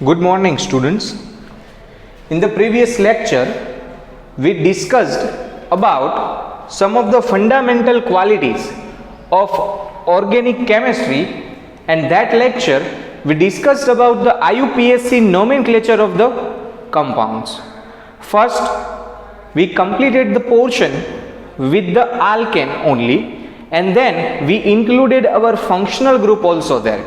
Good morning, students. In the previous lecture, we discussed about some of the fundamental qualities of organic chemistry, and that lecture we discussed about the IUPAC nomenclature of the compounds. First, we completed the portion with the alkane only, and then we included our functional group also there.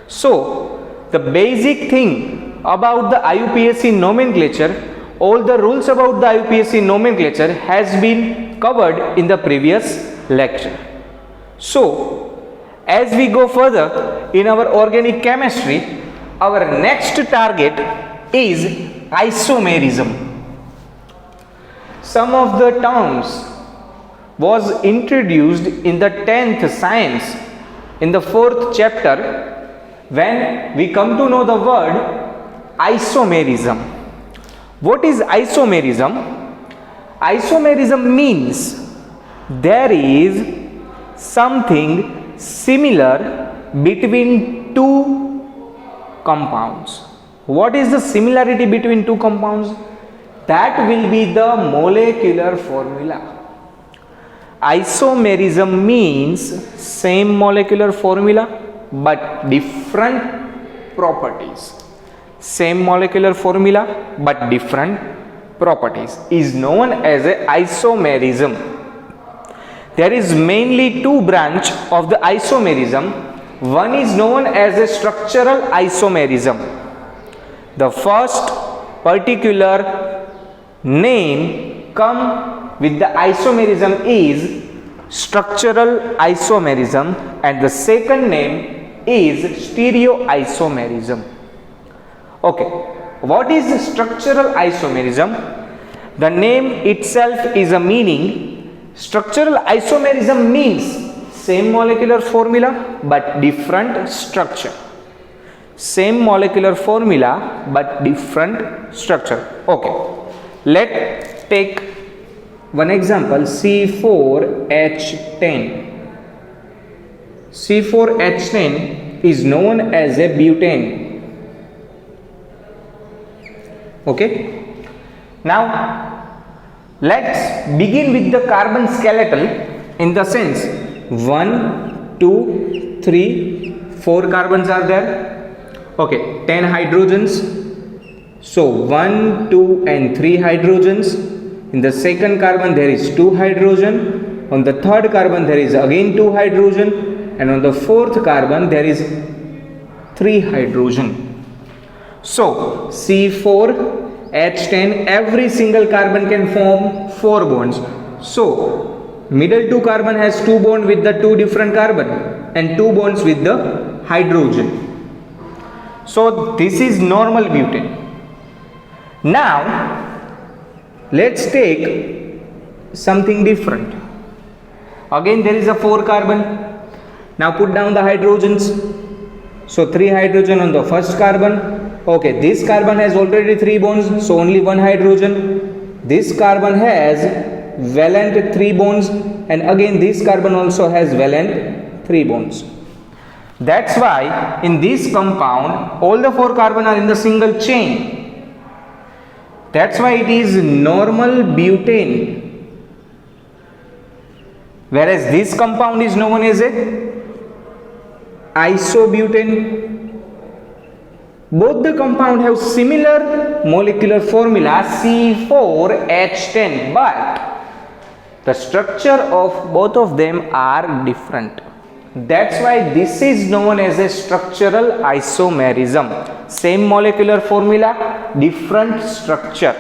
So, the basic thing about the IUPAC nomenclature, all the rules about the IUPAC nomenclature has been covered in the previous lecture. So, as we go further in our organic chemistry, our next target is isomerism. Some of the terms was introduced in the 10th science in the 4th chapter when we come to know the word isomerism. What is isomerism? Isomerism means there is something similar between two compounds. What is the similarity between two compounds? That will be the molecular formula. Isomerism means same molecular formula but different properties. Same molecular formula but different properties is known as a isomerism. There is mainly two branch of the isomerism. One is known as a structural isomerism. The first particular name come with the isomerism is structural isomerism, and the second name is stereoisomerism. Okay, what is structural isomerism? The name itself is a meaning. Structural isomerism means same molecular formula but different structure. Same molecular formula but different structure. Okay, let's take one example, C4H10. C4H10 is known as a butane. Okay. Now, let's begin with the carbon skeletal in the sense 1, 2, 3, 4 carbons are there. Okay, 10 hydrogens. So, 1, 2 and 3 hydrogens. In the second carbon there is 2 hydrogen. On the third carbon there is again 2 hydrogen. And on the fourth carbon there is 3 hydrogen. So C4H10, every single carbon can form 4 bonds. So middle 2 carbon has 2 bonds with the 2 different carbon and 2 bonds with the hydrogen. So this is normal butane. Now let's take something different. Again there is a 4 carbon. Now put down the hydrogens. So 3 hydrogen on the first carbon. Okay, this carbon has already 3 bonds, so only 1 hydrogen. This carbon has valent 3 bonds, and again this carbon also has valent 3 bonds. That's why in this compound all the 4 carbon are in the single chain. That's why it is normal butane. Whereas this compound is known as a isobutane. Both the compound have similar molecular formula C4H10, but the structure of both of them are different. That's why this is known as a structural isomerism. Same molecular formula, different structure.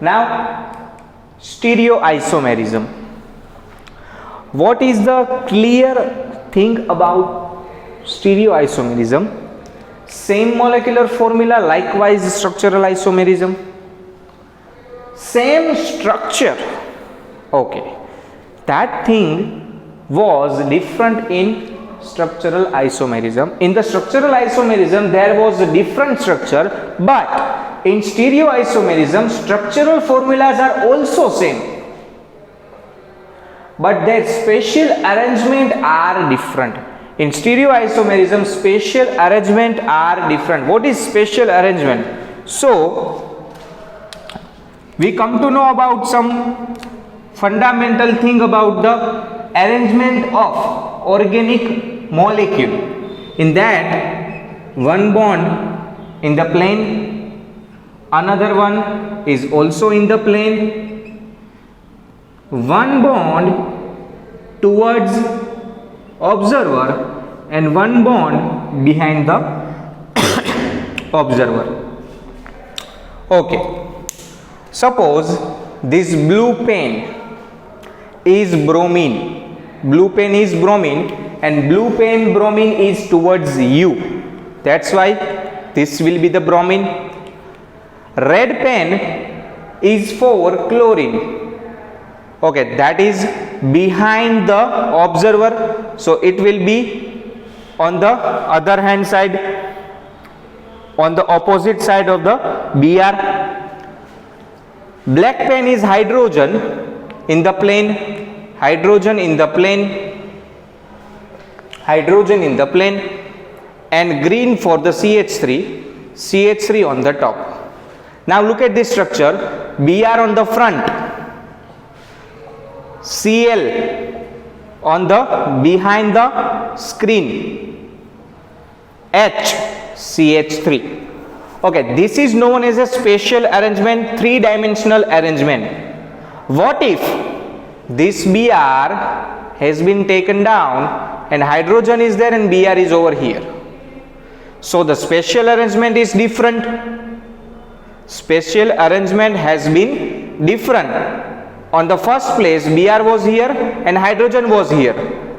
Now, stereoisomerism. What is the clear thing about stereoisomerism? Same molecular formula, likewise structural isomerism. Same structure. Okay, that thing was different in structural isomerism. In the structural isomerism there was a different structure, but in stereoisomerism structural formulas are also same, but their spatial arrangement are different. In stereoisomerism, spatial arrangement are different. What is spatial arrangement? So, we come to know about some fundamental thing about the arrangement of organic molecule. In that, one bond in the plane, another one is also in the plane, one bond towards observer and one bond behind the observer. Okay, suppose this blue pen is bromine, blue pen is bromine, and blue pen bromine is towards you, that's why this will be the bromine. Red pen is for chlorine, okay, that is behind the observer, so it will be on the other hand side, on the opposite side of the BR. Black pen is hydrogen in the plane, hydrogen in the plane, hydrogen in the plane, and green for the CH3, CH3 on the top. Now look at this structure, Br on the front, Cl on the behind the screen, H, CH3. Okay, this is known as a spatial arrangement, three-dimensional arrangement. What if this Br has been taken down and hydrogen is there and Br is over here? So the spatial arrangement is different. Spatial arrangement has been different. On the first place, Br was here and hydrogen was here.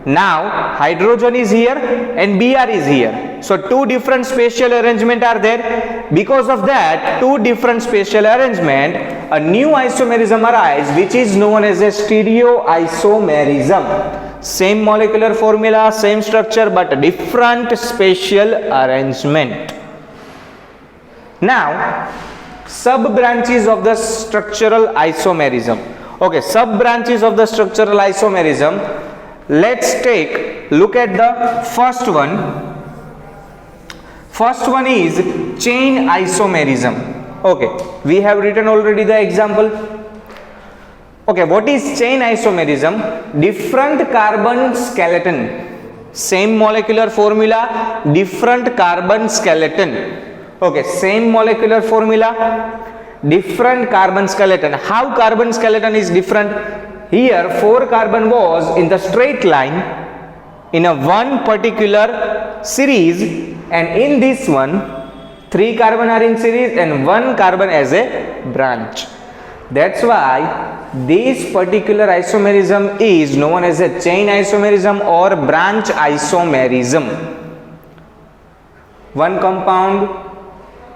Now hydrogen is here and Br is here. So two different spatial arrangement are there. Because of that, two different spatial arrangement, a new isomerism arises, which is known as a stereoisomerism. Same molecular formula, same structure, but different spatial arrangement. Now, sub branches of the structural isomerism. Okay, sub branches of the structural isomerism. Let's take look at the first one. First one is chain isomerism. Okay, we have written already the example. Okay, what is chain isomerism? Different carbon skeleton, same molecular formula, different carbon skeleton. Okay, same molecular formula, different carbon skeleton. How carbon skeleton is different? Here 4 carbon was in the straight line in a one particular series, and in this one 3 carbon are in series and 1 carbon as a branch. That's why this particular isomerism is known as a chain isomerism or branch isomerism. One compound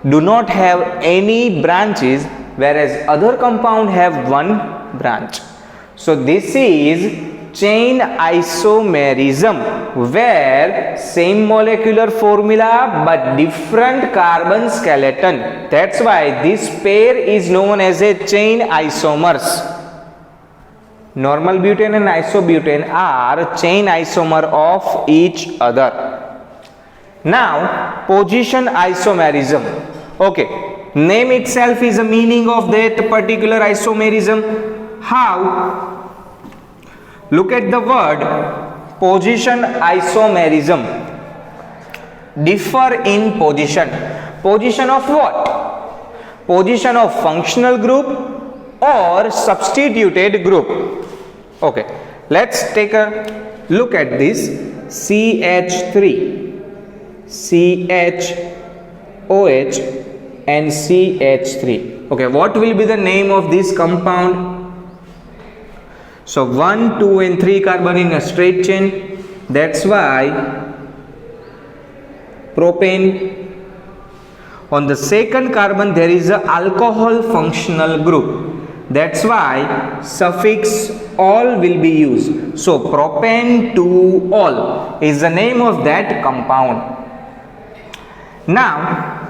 do not have any branches, whereas other compound have one branch. So this is chain isomerism, where same molecular formula but different carbon skeleton. That's why this pair is known as a chain isomers. Normal butane and isobutane are chain isomer of each other. Now, position isomerism. Okay, name itself is a meaning of that particular isomerism. How? Look at the word position isomerism. Differ in position. Position of what? Position of functional group or substituted group. Okay, let's take a look at this. CH3, CHOH and CH3. Okay, what will be the name of this compound? So 1, 2 and 3 carbon in a straight chain. That's why propane. On the second carbon there is a alcohol functional group. That's why suffix "ol" will be used. So propane 2-ol is the name of that compound. Now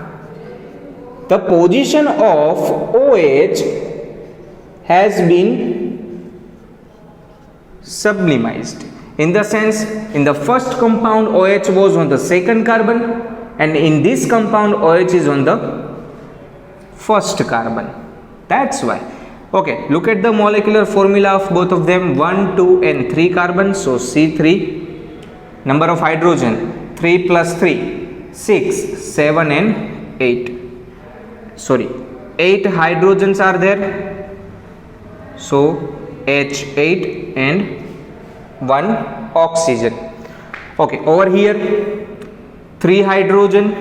the position of OH has been sublimized. In the sense, in the first compound OH was on the second carbon, and in this compound OH is on the first carbon. That's why. Okay, look at the molecular formula of both of them, 1, 2 and 3 carbon. So C3, number of hydrogen 3 plus 3, 6, 7 and 8. Sorry, 8 hydrogens are there. So H8 and 1 oxygen. Okay, over here 3 hydrogen,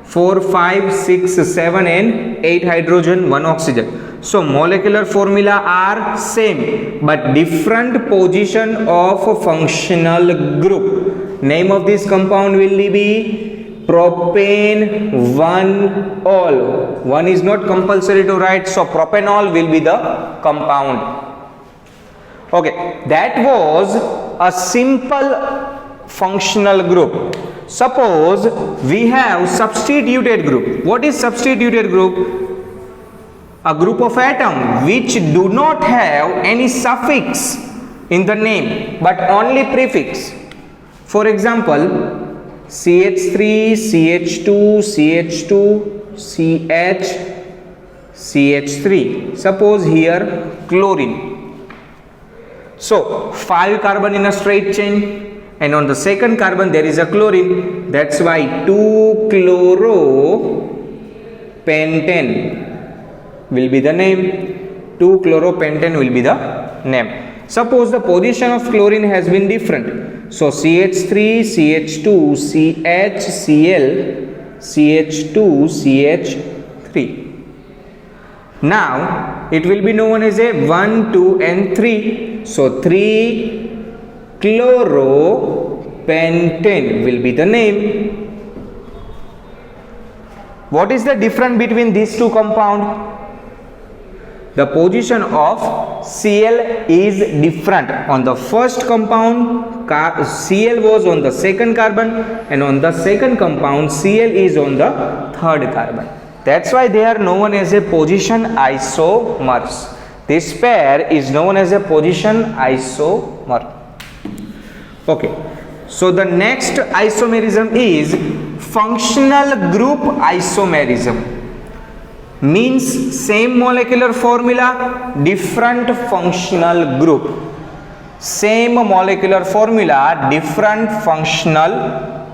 4, 5, 6, 7 and 8 hydrogen, 1 oxygen. So molecular formula are same but different position of functional group. Name of this compound will be propane 1-ol. 1 is not compulsory to write, so propanol will be the compound. Okay, that was a simple functional group. Suppose we have substituted group. What is substituted group? A group of atoms which do not have any suffix in the name but only prefix. For example, CH3, CH2, CH2, CH, CH3. Suppose here chlorine. So 5 carbon in a straight chain, and on the second carbon there is a chlorine. That's why 2-chloropentane will be the name. 2-chloropentane will be the name. Suppose the position of chlorine has been different. So CH3, CH2, CH, Cl, CH2, CH3. Now it will be known as a 1, 2 and 3. So 3-chloropentane will be the name. What is the difference between these two compounds? The position of Cl is different. On the first compound, Cl was on the second carbon, and on the second compound, Cl is on the third carbon. That's why they are known as a position isomers. This pair is known as a position isomer. Okay, so the next isomerism is functional group isomerism. Means same molecular formula, different functional group. Same molecular formula, different functional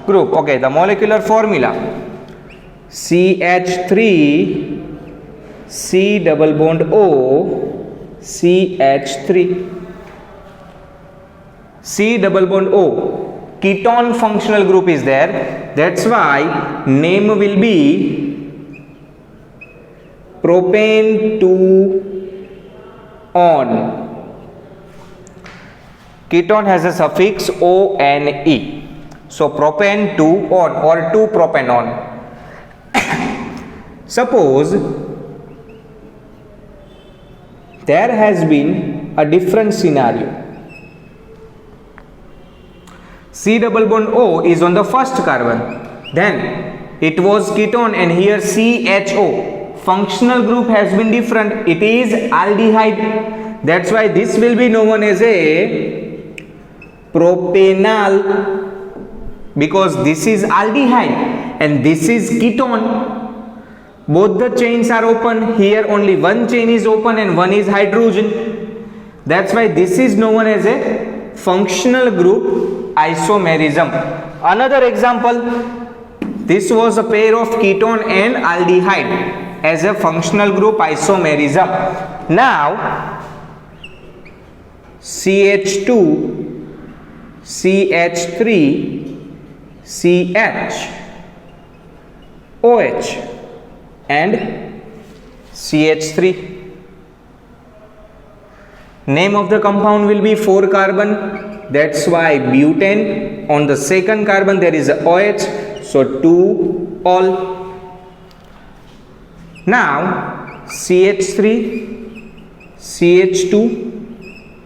group. Okay, the molecular formula: CH3, C double bond O, CH3. C double bond O, ketone functional group is there. That's why name will be propane 2-on. Ketone has a suffix O-N-E. So propane 2-on or 2-propanone. Suppose there has been a different scenario. C double bond O is on the first carbon. Then it was ketone and here CHO. Functional group has been different. It is aldehyde. That's why this will be known as a propanal, because this is aldehyde and this is ketone. Both the chains are open. Here only one chain is open and one is hydrogen. That's why this is known as a functional group isomerism. Another example, this was a pair of ketone and aldehyde as a functional group isomerism. Now CH2, CH3, CH, OH and CH3. Name of the compound will be 4 carbon. That's why butane. On the second carbon there is a OH, so 2-ol. Now CH3, CH2,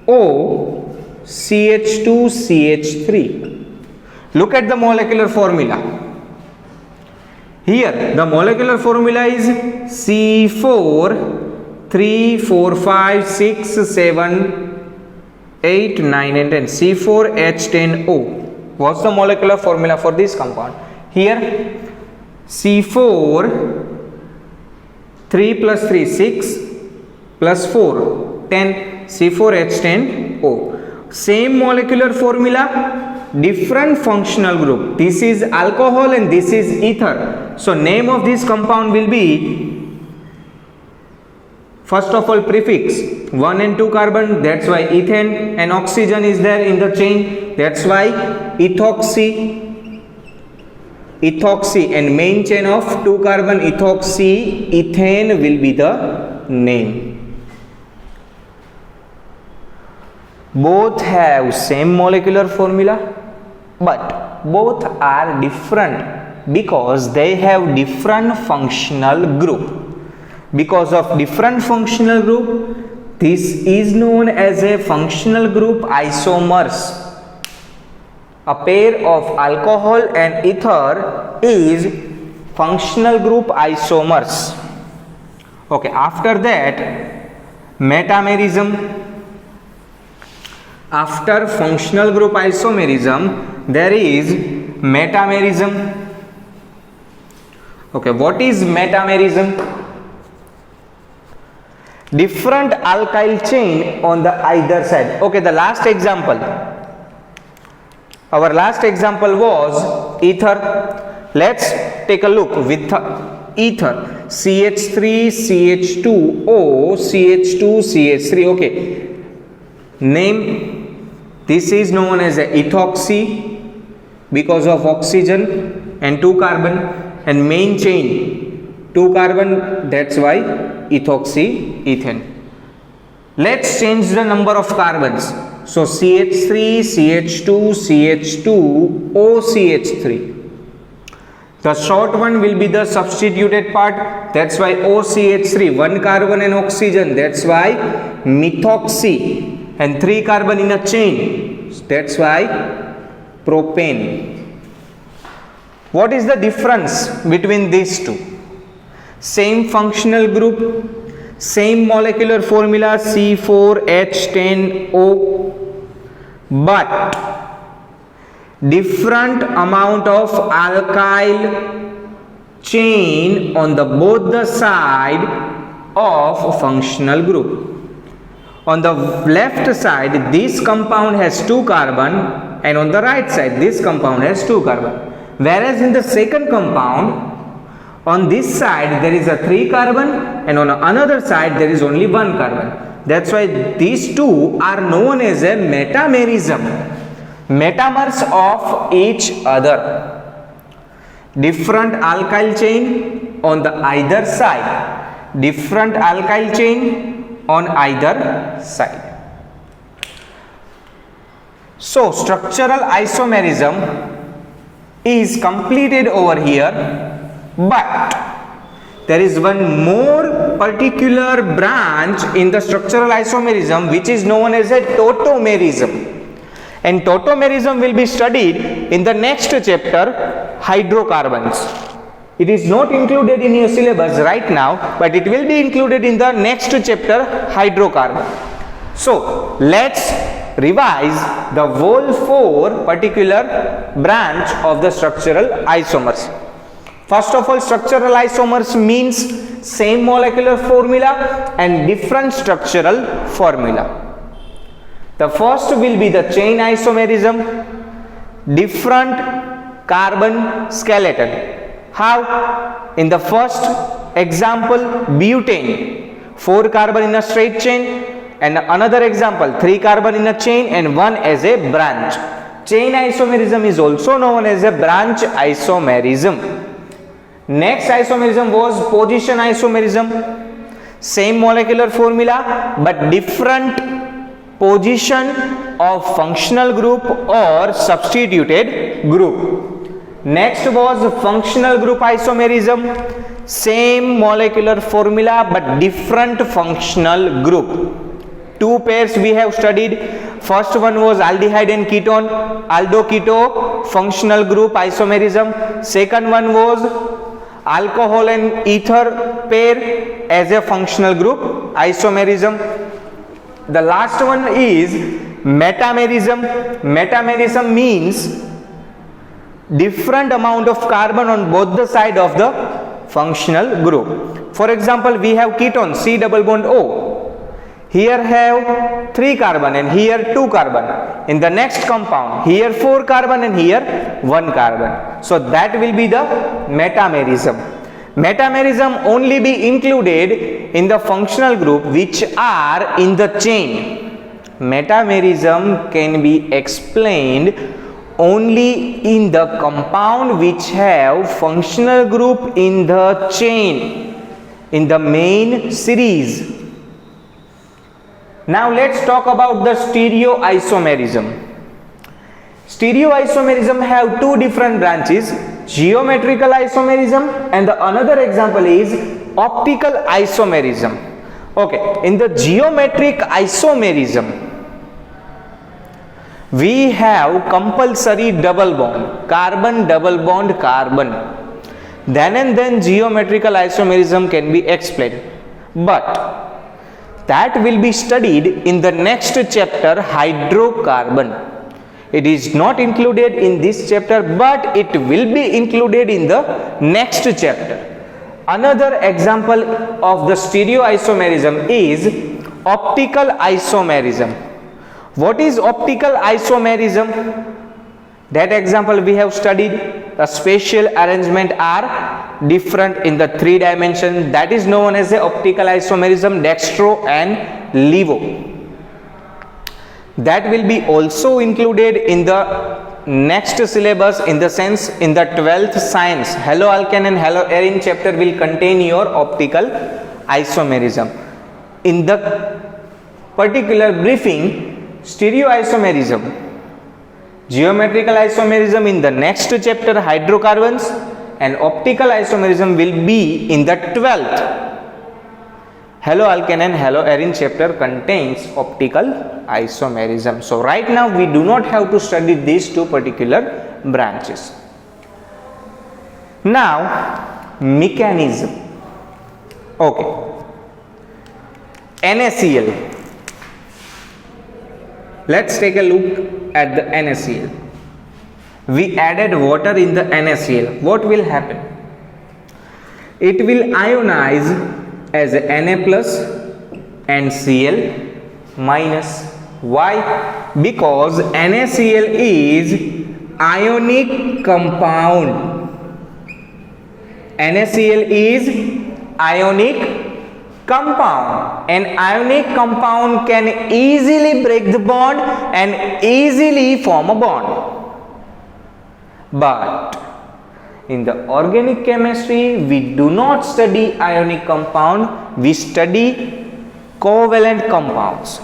O, CH2, CH3. Look at the molecular formula. Here the molecular formula is C4, 3, 4, 5, 6, 7, 8, 9 and 10. C4H10O. What's the molecular formula for this compound? Here C4, 3 plus 3, 6 plus 4, 10. C4H10O. Same molecular formula, different functional group. This is alcohol and this is ether. So name of this compound will be, first of all, prefix 1 and 2 carbon, that's why ethane, and oxygen is there in the chain, that's why ethoxy, and main chain of 2 carbon ethoxy ethane will be the name. Both have same molecular formula, but both are different because they have different functional group. Because of different functional group, this is known as a functional group isomers. A pair of alcohol and ether is functional group isomers. Okay, after that, metamerism. After functional group isomerism, there is metamerism. Okay, what is metamerism? Different alkyl chain on the either side. Okay, the last example, our last example was ether. Let's take a look with ether. CH3, CH2O, CH2, CH3. Okay, name, this is known as a ethoxy because of oxygen and 2 carbon, and main chain 2 carbon, that's why ethoxy ethane. Let's change the number of carbons. So CH3, CH2, CH2, OCH3. The short one will be the substituted part, that's why OCH3, 1 carbon and oxygen, that's why methoxy, and 3 carbon in a chain, that's why propane. What is the difference between these two? Same functional group, same molecular formula C4H10O, but different amount of alkyl chain on the both the side of functional group. On the left side, this compound has 2 carbon, and on the right side, this compound has 2 carbon. Whereas in the second compound, on this side there is a 3 carbon, and on another side there is only 1 carbon. That's why these two are known as a metamerism, metamers of each other. Different alkyl chain on the either side, different alkyl chain on either side. So structural isomerism is completed over here, but there is one more particular branch in the structural isomerism which is known as a tautomerism, and tautomerism will be studied in the next chapter, hydrocarbons. It is not included in your syllabus right now, but it will be included in the next chapter, hydrocarbon. So let's revise the whole 4 particular branch of the structural isomers. First of all, structural isomers means same molecular formula and different structural formula. The first will be the chain isomerism, different carbon skeleton. How? In the first example, butane, 4 carbon in a straight chain, and another example, 3 carbon in a chain and 1 as a branch. Chain isomerism is also known as a branch isomerism. Next isomerism was position isomerism. Same molecular formula but different position of functional group or substituted group. Next was functional group isomerism. Same molecular formula but different functional group. 2 pairs we have studied. First one was aldehyde and ketone, aldo-keto functional group isomerism. Second one was alcohol and ether pair as a functional group isomerism. The last one is metamerism. Metamerism means different amount of carbon on both the side of the functional group. For example, we have ketone C double bond O. Here have 3 carbon and here 2 carbon. In the next compound, here 4 carbon and here 1 carbon. So that will be the metamerism. Metamerism only be included in the functional group which are in the chain. Metamerism can be explained only in the compound which have functional group in the chain, in the main series. Now let's talk about the stereoisomerism. Stereoisomerism have 2 different branches, geometrical isomerism and the another example is optical isomerism. Okay, in the geometric isomerism, we have compulsory double bond, carbon double bond carbon. Then and then geometrical isomerism can be explained, but that will be studied in the next chapter, hydrocarbon. It is not included in this chapter, but it will be included in the next chapter. Another example of the stereoisomerism is optical isomerism. What is optical isomerism? That example we have studied. The spatial arrangement are different in the 3 dimensions. That is known as the optical isomerism, dextro and levo. That will be also included in the next syllabus, in the sense in the 12th science. Haloalkane and haloarine chapter will contain your optical isomerism. In the particular briefing, stereoisomerism, geometrical isomerism in the next chapter, hydrocarbons, and optical isomerism will be in the 12th. Haloalkane and haloarine chapter contains optical isomerism. So right now we do not have to study these 2 particular branches. Now mechanism. Okay, NaCl. Let's take a look at the NaCl. We added water in the NaCl. What will happen? It will ionize as Na plus and Cl minus. Why? Because NaCl is ionic compound. NaCl is ionic compound. An ionic compound can easily break the bond and easily form a bond. But in the organic chemistry, we do not study ionic compound, we study covalent compounds.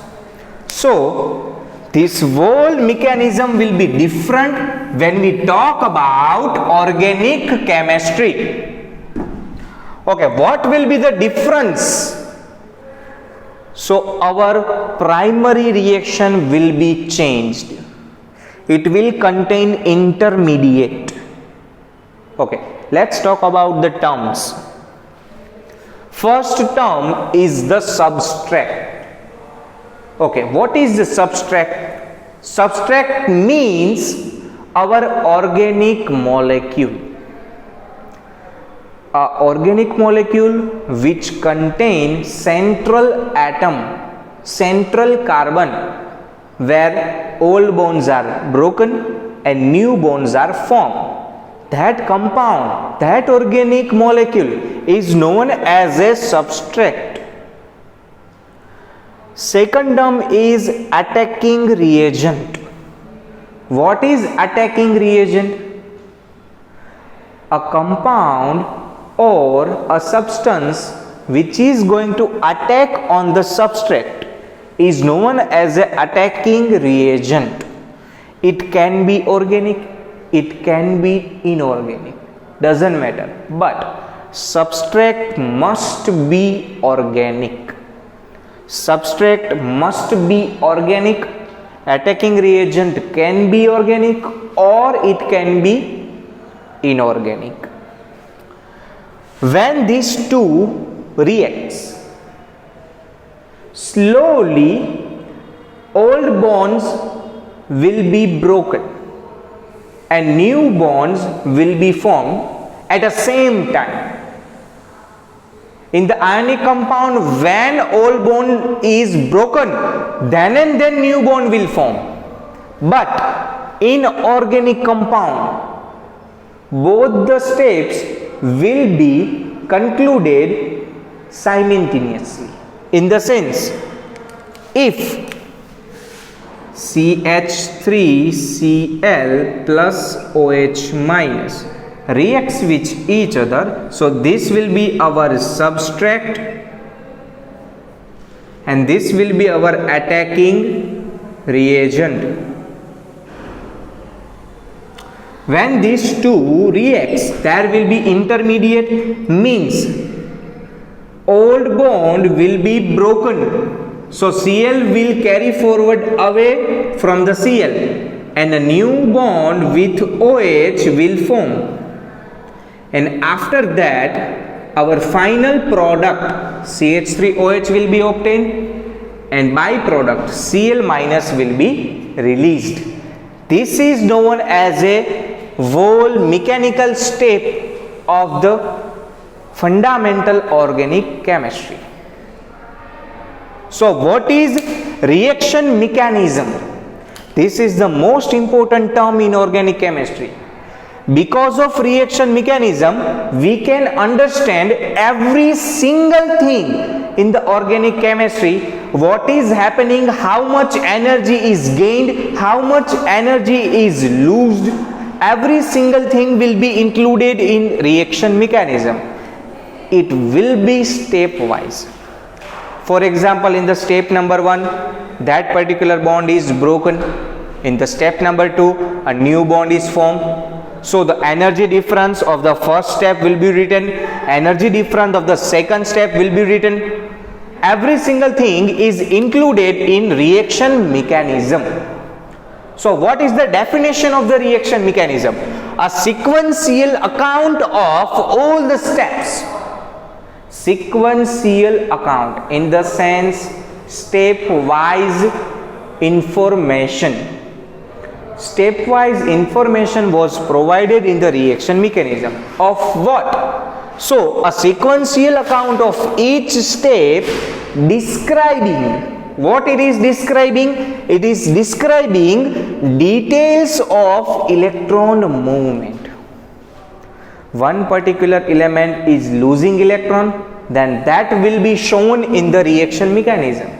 So this whole mechanism will be different when we talk about organic chemistry. Okay, what will be the difference? So our primary reaction will be changed. It will contain intermediate. Okay, let's talk about the terms. First term is the substrate. Okay, what is the substrate? Substrate means our organic molecule. A organic molecule which contains central atom, central carbon, where old bonds are broken and new bonds are formed. That compound, that organic molecule is known as a substrate. Second term is attacking reagent. What is attacking reagent? A compound or a substance which is going to attack on the substrate is known as an attacking reagent. It can be organic, it can be inorganic, doesn't matter, but substrate must be organic. Substrate must be organic. Attacking reagent can be organic or it can be inorganic. When these two reacts, slowly old bonds will be broken and new bonds will be formed at the same time. In the ionic compound, when old bond is broken, then and then new bond will form. But in organic compound, both the steps will be concluded simultaneously. In the sense, if CH3Cl plus OH minus reacts with each other, so this will be our substrate and this will be our attacking reagent. When these two reacts, there will be intermediate, means old bond will be broken. So Cl will carry forward away from the Cl and a new bond with OH will form. And after that, our final product CH3OH will be obtained and byproduct Cl minus will be released. This is known as a whole mechanical step of the fundamental organic chemistry. So what is reaction mechanism? This is the most important term in organic chemistry. Because of reaction mechanism, we can understand every single thing in the organic chemistry, what is happening, how much energy is gained, how much energy is lost. Every single thing will be included in reaction mechanism. It will be stepwise. For example, in the step number 1, that particular bond is broken. In the step number 2, a new bond is formed. So the energy difference of the first step will be written, energy difference of the second step will be written. Every single thing is included in reaction mechanism. So what is the definition of the reaction mechanism? A sequential account of all the steps. Sequential account in the sense stepwise information. Stepwise information was provided in the reaction mechanism of what? So a sequential account of each step describing what it is describing. It is describing details of electron movement. One particular element is losing electron, then that will be shown in the reaction mechanism.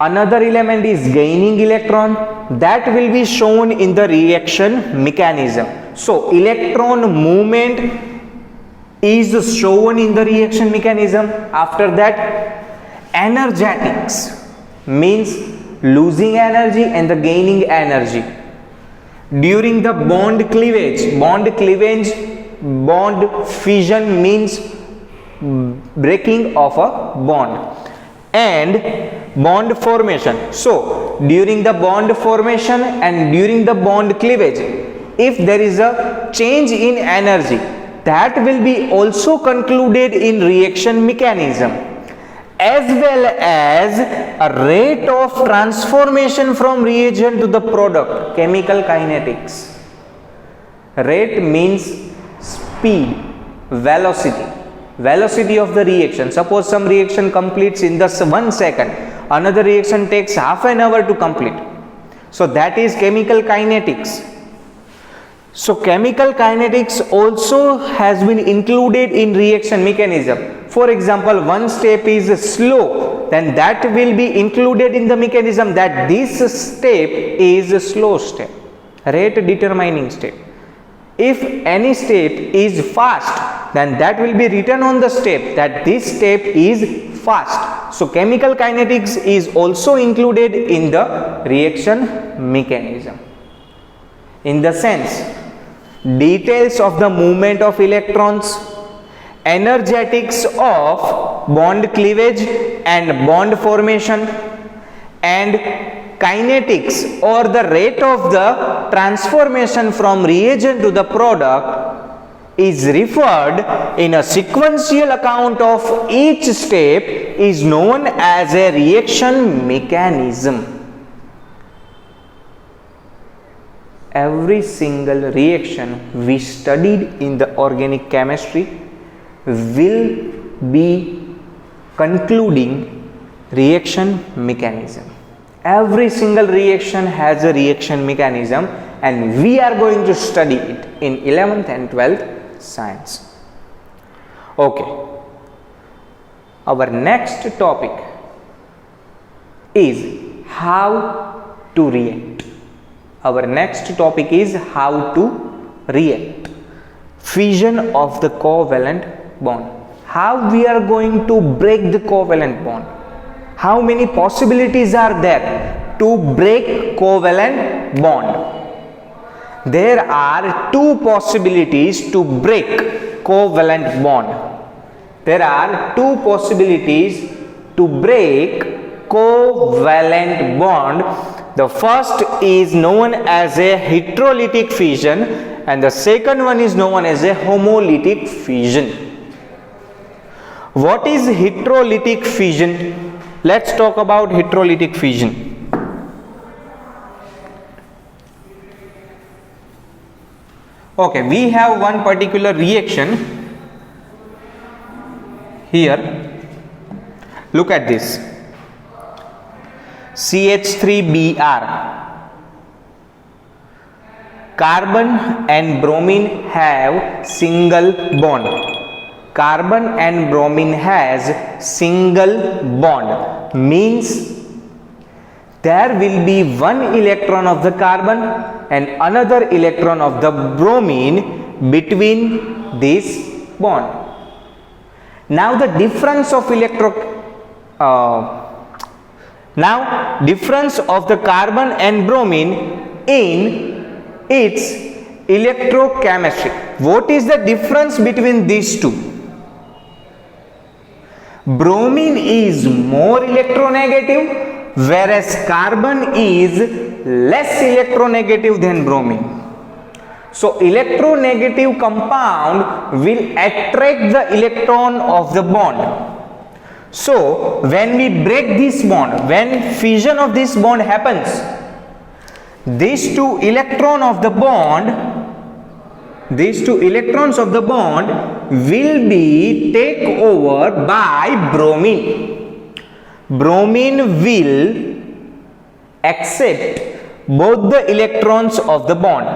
Another element is gaining electron, that will be shown in the reaction mechanism. So electron movement is shown in the reaction mechanism. After that, energetics means losing energy and the gaining energy. During the bond cleavage, bond fission means breaking of a bond, and bond formation. So during the bond formation and during the bond cleavage, if there is a change in energy, that will be also concluded in reaction mechanism, as well as a rate of transformation from reagent to the product, chemical kinetics. Rate means speed, velocity of the reaction. Suppose some reaction completes in just 1 second, another reaction takes half an hour to complete. So that is chemical kinetics. So chemical kinetics also has been included in reaction mechanism. For example, one step is slow, then that will be included in the mechanism that this step is a slow step, rate determining step. If any step is fast, then that will be written on the step that this step is fast. So chemical kinetics is also included in the reaction mechanism. In the sense, details of the movement of electrons, energetics of bond cleavage and bond formation, and kinetics or the rate of the transformation from reagent to the product is referred in a sequential account of each step is known as a reaction mechanism. every single reaction we studied in the organic chemistry will be concluding reaction mechanism. Every single reaction has a reaction mechanism, and we are going to study it in 11th and 12th science. Okay, our next topic is how to react. Our next topic is how to react. Fission of the covalent bond. How we are going to break the covalent bond. How many possibilities are there to break covalent bond? There are two possibilities to break covalent bond. There are two possibilities to break covalent bond. The first is known as a heterolytic fission, and the second one is known as a homolytic fission. What is heterolytic fission? Let's talk about heterolytic fission. Okay, we have one particular reaction here. Look at this. CH3Br. Carbon and bromine have single bond. Carbon and bromine has single bond, means there will be one electron of the carbon and another electron of the bromine between this bond. Now the difference of difference of the carbon and bromine in its electrochemistry. What is the difference between these two? Bromine is more electronegative, whereas carbon is less electronegative than bromine. So electronegative compound will attract the electron of the bond. So when we break this bond, when fission of this bond happens, these two electrons of the bond will be taken over by bromine. Bromine will accept both the electrons of the bond.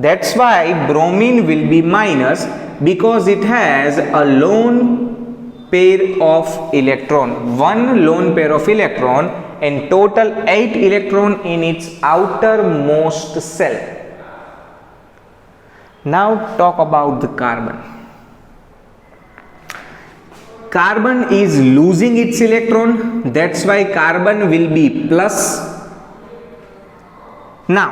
That's why bromine will be minus, because it has a lone pair of electron, one lone pair of electron, and total 8 electron in its outermost cell. Now talk about the carbon. Carbon is losing its electron, that's why carbon will be plus. Now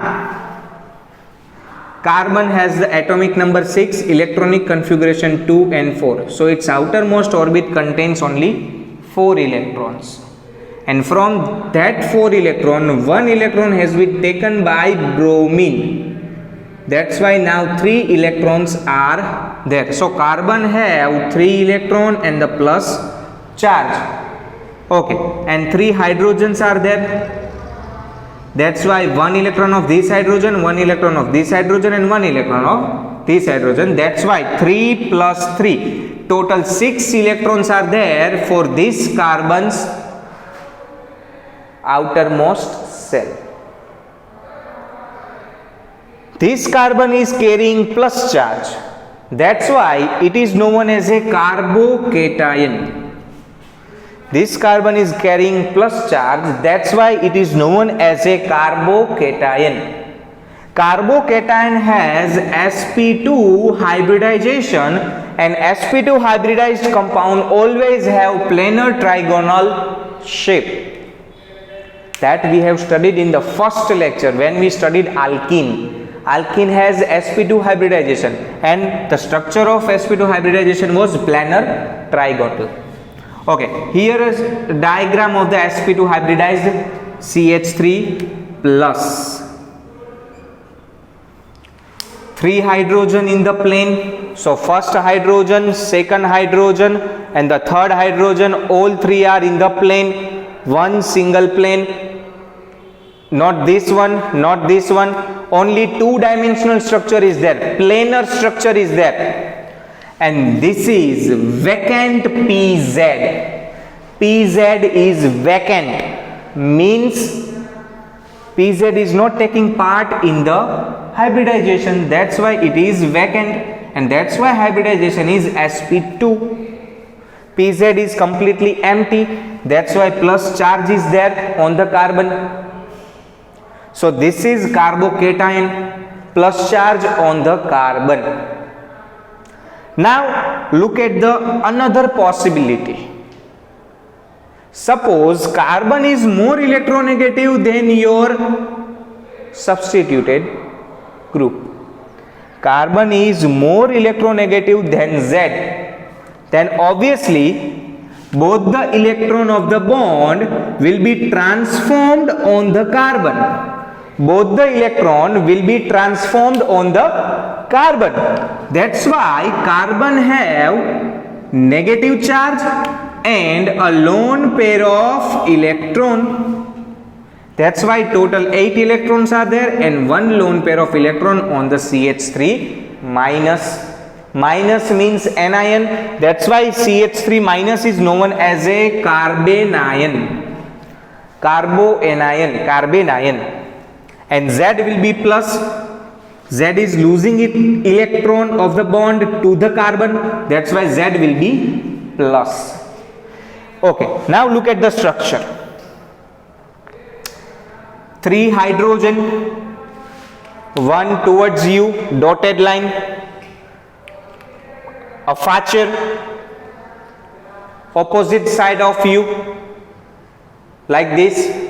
carbon has the atomic number 6, electronic configuration 2 and 4. So its outermost orbit contains only 4 electrons. And from that 4 electron, 1 electron has been taken by bromine. That's why now 3 electrons are there. So carbon have 3 electron and the plus charge. Okay, and 3 hydrogens are there. That's why 1 electron of this hydrogen, 1 electron of this hydrogen, and 1 electron of this hydrogen. That's why 3 plus 3. Total 6 electrons are there for this carbon's outermost cell. This carbon is carrying plus charge. That's why it is known as a carbocation. This carbon is carrying plus charge, that's why it is known as a carbocation. Carbocation has sp2 hybridization, and sp2 hybridized compound always have planar trigonal shape. That we have studied in the first lecture when we studied alkene. Alkene has sp2 hybridization, and the structure of sp2 hybridization was planar trigonal. Okay, here is a diagram of the sp2 hybridized CH3 plus 3 hydrogen in the plane. So first hydrogen, second hydrogen, and the third hydrogen, all 3 are in the plane, one single plane. not this one, not this one, only two-dimensional structure is there, planar structure is there, and this is vacant PZ. PZ is vacant, means PZ is not taking part in the hybridization, that's why it is vacant, and that's why hybridization is sp2. PZ is completely empty, that's why plus charge is there on the carbon. So this is carbocation, plus charge on the carbon. Now look at the another possibility. Suppose carbon is more electronegative than your substituted group. Carbon is more electronegative than Z. Then obviously both the electron of the bond will be transformed on the carbon. Both the electron will be transformed on the carbon. That's why carbon have negative charge and a lone pair of electron. That's why total 8 electrons are there and one lone pair of electron on the CH3 minus. Minus means anion. That's why CH3 minus is known as a carbanion. Carbanion. And Z will be plus. Z is losing its electron of the bond to the carbon. That's why Z will be plus. Okay, now look at the structure. 3 hydrogen, 1 towards you, dotted line, a Facher, opposite side of you, like this.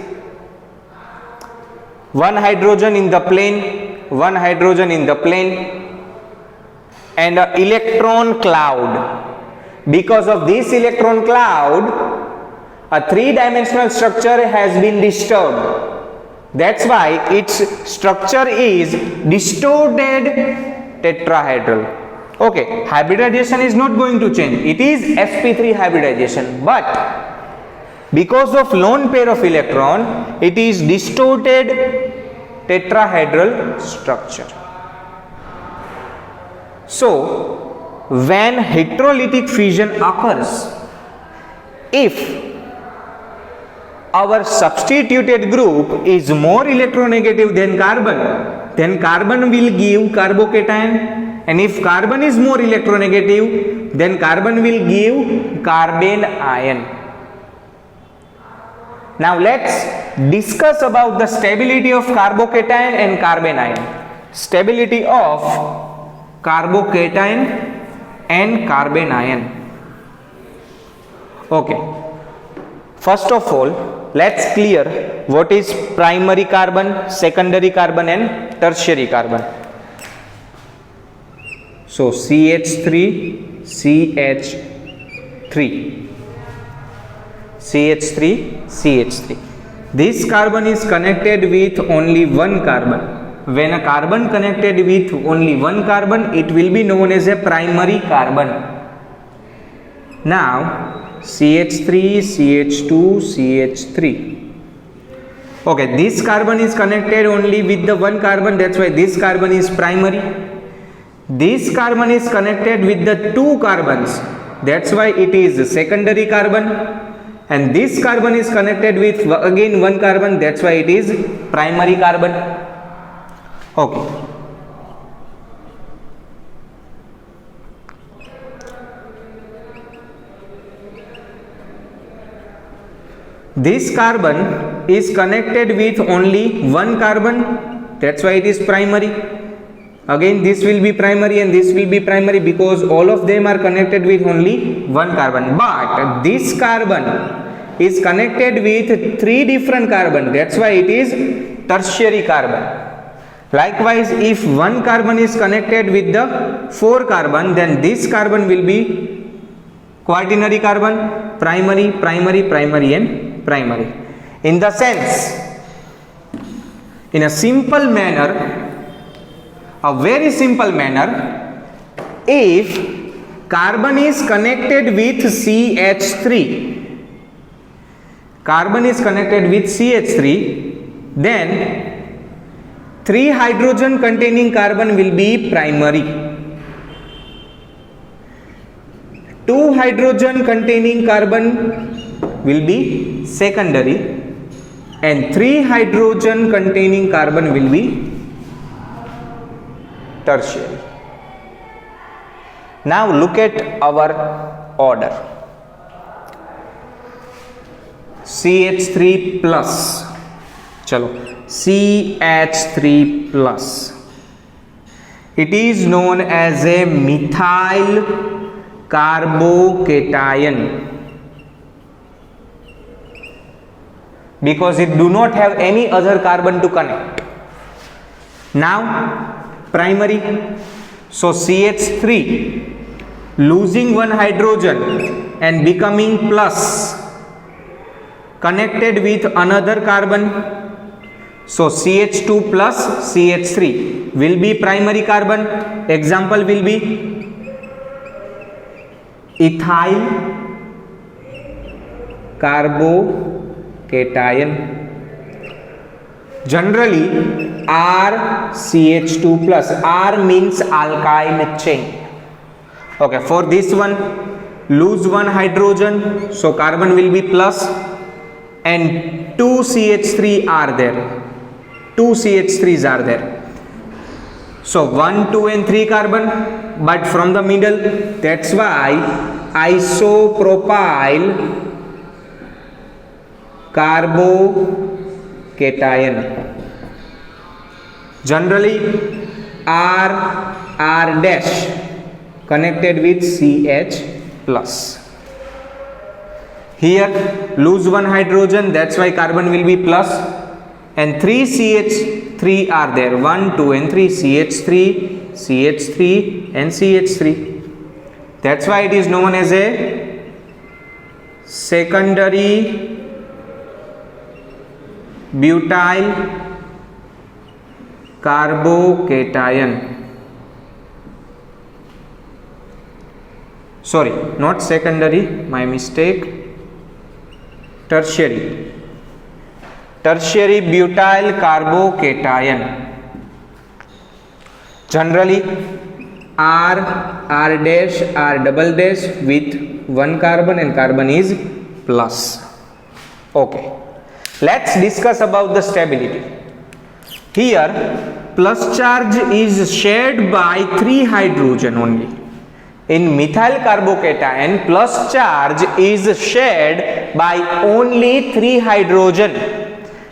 1 hydrogen in the plane, 1 hydrogen in the plane, and an electron cloud. Because of this electron cloud, a 3-dimensional structure has been disturbed. That's why its structure is distorted tetrahedral. Okay, hybridization is not going to change. It is sp3 hybridization, but because of lone pair of electron, it is distorted tetrahedral structure. So, when heterolytic fission occurs, if our substituted group is more electronegative than carbon, then carbon will give carbocation, and if carbon is more electronegative, then carbon will give carbanion. Now let's discuss about the stability of carbocation and carbanion. Stability of carbocation and carbanion. Okay. First of all, let's clear what is primary carbon, secondary carbon and tertiary carbon. So CH3, CH3. CH3, CH3. This carbon is connected with only one carbon. When a carbon connected with only one carbon, it will be known as a primary carbon. Now, CH3, CH2, CH3. Okay, this carbon is connected only with the one carbon, that's why this carbon is primary. This carbon is connected with the two carbons, that's why it is secondary carbon. And this carbon is connected with again one carbon, that's why it is primary carbon. Okay. This carbon is connected with only one carbon, that's why it is primary. Again this will be primary and this will be primary because all of them are connected with only one carbon. But this carbon is connected with 3 different carbon, that's why it is tertiary carbon. Likewise, if one carbon is connected with the 4 carbon, then this carbon will be quaternary carbon, primary, primary, primary and primary. In the sense, in a simple manner, a very simple manner, if carbon is connected with CH3, carbon is connected with CH3, then 3 hydrogen containing carbon will be primary, 2 hydrogen containing carbon will be secondary, and 3 hydrogen containing carbon will be tertiary. Now look at our order. CH3 plus, chalo, CH3 plus, it is known as a methyl carbocation because it do not have any other carbon to connect. Now primary, so CH3 losing one hydrogen and becoming plus connected with another carbon, so CH2 plus CH3 will be primary carbon. Example will be ethyl carbocation. Generally RCH2 plus, R means alkyl chain. Okay, for this one lose one hydrogen, so carbon will be plus, and 2 CH3 are there, 2 CH3s are there, so 1, 2 and 3 carbon, but from the middle, that's why isopropyl carbocation. Generally R dash connected with CH plus. Here lose one hydrogen, that's why carbon will be plus, and 3 CH3 are there, 1, 2 and 3, CH3, CH3 and CH3. That's why it is known as a secondary butyl carbocation. Sorry, not secondary, my mistake, tertiary butyl carbocation. Generally R dash, R double dash with one carbon, and carbon is plus. Okay, let's discuss about the stability. Here plus charge is shared by 3 hydrogen only. In methyl carbocation, plus charge is shared by only 3 hydrogen,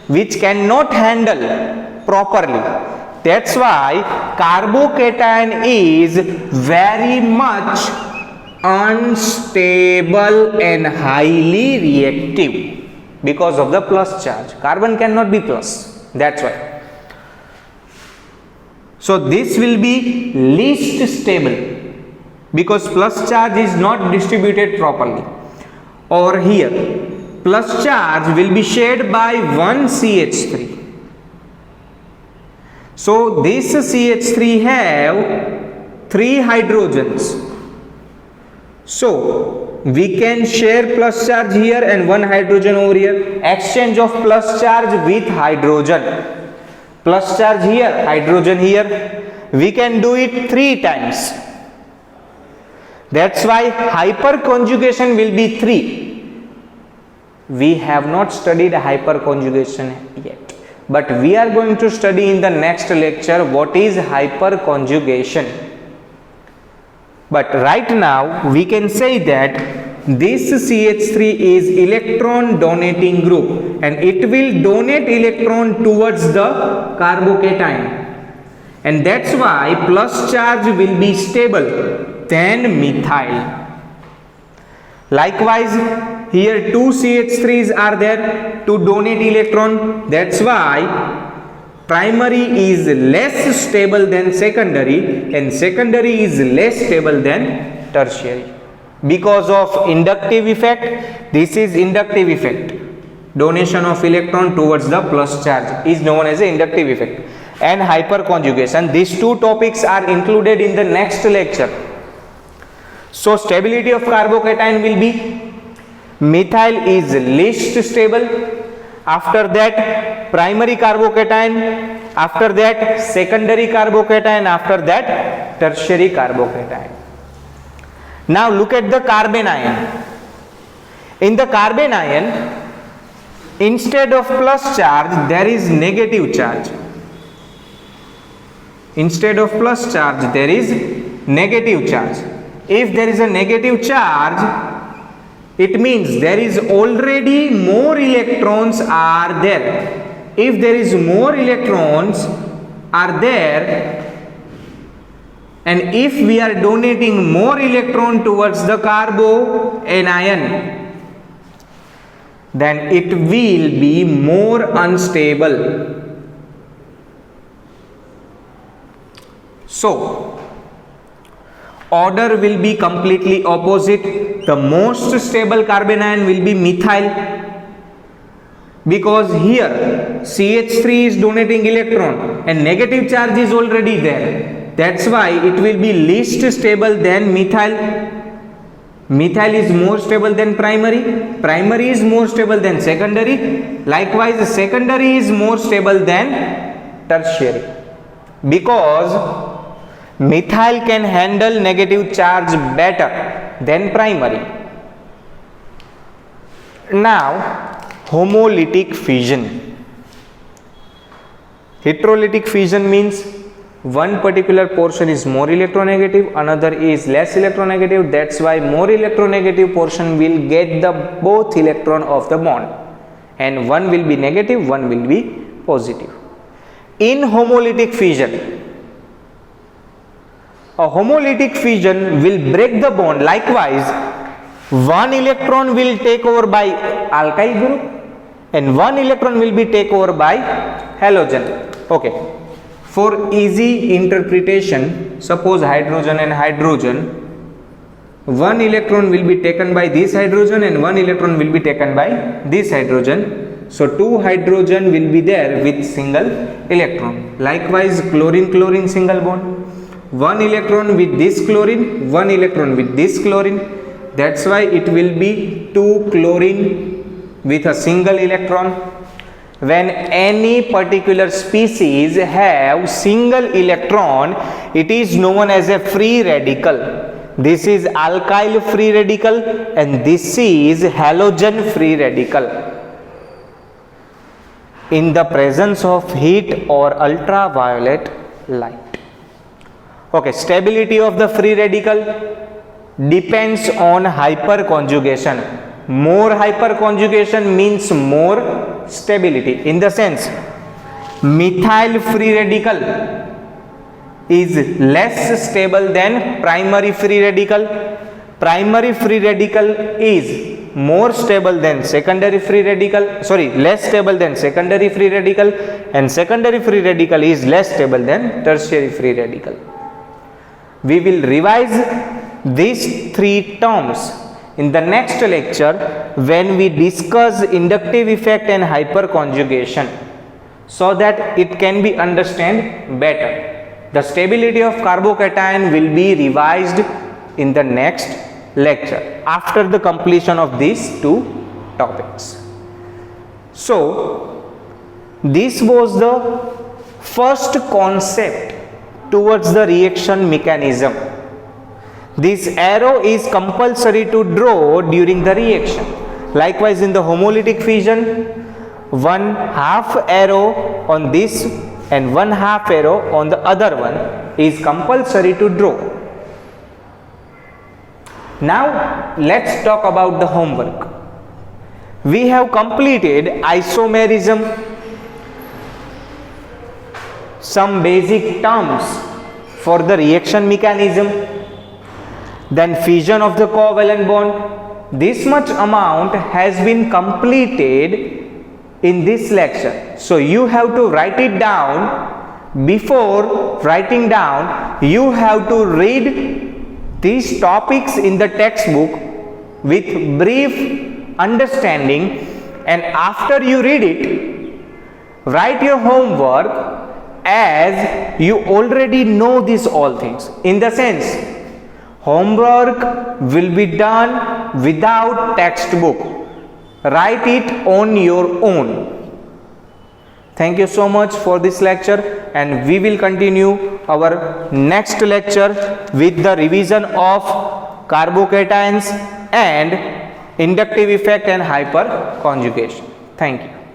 which cannot handle properly. That's why carbocation is very much unstable and highly reactive because of the plus charge. Carbon cannot be plus, that's why. So this will be least stable because plus charge is not distributed properly. Over here plus charge will be shared by one CH3. So this CH3 have 3 hydrogens. So we can share plus charge here and one hydrogen over here. Exchange of plus charge with hydrogen. Plus charge here, hydrogen here. We can do it 3 times. That's why hyperconjugation will be 3. We have not studied hyperconjugation yet, but we are going to study in the next lecture what is hyperconjugation. But right now we can say that this CH3 is electron donating group and it will donate electron towards the carbocation, and that's why plus charge will be stable than methyl. Likewise here 2 CH3s are there to donate electron, that's why primary is less stable than secondary and secondary is less stable than tertiary because of inductive effect. This is inductive effect, donation of electron towards the plus charge is known as an inductive effect. And hyperconjugation, these 2 topics are included in the next lecture. So stability of carbocation will be methyl is least stable, after that primary carbocation, after that secondary carbocation, after that tertiary carbocation. Now look at the carbon ion. In the carbon ion, instead of plus charge, there is negative charge. Instead of plus charge, there is negative charge. If there is a negative charge, it means there is already more electrons are there. If there is more electrons are there, and if we are donating more electron towards the carbanion, then it will be more unstable. So, order will be completely opposite. The most stable carbanion will be methyl, because here CH3 is donating electron and negative charge is already there. That's why it will be least stable than methyl. Methyl is more stable than primary. Primary is more stable than secondary. Likewise, secondary is more stable than tertiary, because methyl can handle negative charge better than primary. Now, homolytic fission. Heterolytic fission means one particular portion is more electronegative, another is less electronegative. That's why more electronegative portion will get the both electron of the bond, and one will be negative, one will be positive. In homolytic fission, a homolytic fission will break the bond. Likewise, one electron will take over by alkyl group and one electron will be taken over by halogen. Okay. For easy interpretation, suppose hydrogen and hydrogen, one electron will be taken by this hydrogen and one electron will be taken by this hydrogen. So two hydrogen will be there with single electron. Likewise, chlorine single bond. One electron with this chlorine, one electron with this chlorine. That's why it will be two chlorine with a single electron. When any particular species have single electron, it is known as a free radical. This is alkyl free radical and this is halogen free radical. In the presence of heat or ultraviolet light. Okay, stability of the free radical depends on hyperconjugation. More hyperconjugation means more stability. In the sense, methyl free radical is less stable than primary free radical. Primary free radical is more stable than secondary free radical, less stable than secondary free radical, and secondary free radical is less stable than tertiary free radical. We will revise these three terms in the next lecture when we discuss inductive effect and hyperconjugation, so that it can be understood better. The stability of carbocation will be revised in the next lecture after the completion of these two topics. So, this was the first concept towards the reaction mechanism. This arrow is compulsory to draw during the reaction. Likewise, in the homolytic fission, one half arrow on this and one half arrow on the other one is compulsory to draw. Now, let's talk about the homework. We have completed isomerism, some basic terms for the reaction mechanism, then fission of the covalent bond. This much amount has been completed in this lecture. So you have to write it down. Before writing down, you have to read these topics in the textbook with brief understanding, and after you read it, write your homework as you already know these all things. In the sense, homework will be done without textbook. Write it on your own. Thank you so much for this lecture, and we will continue our next lecture with the revision of carbocations and inductive effect and hyperconjugation. Thank you.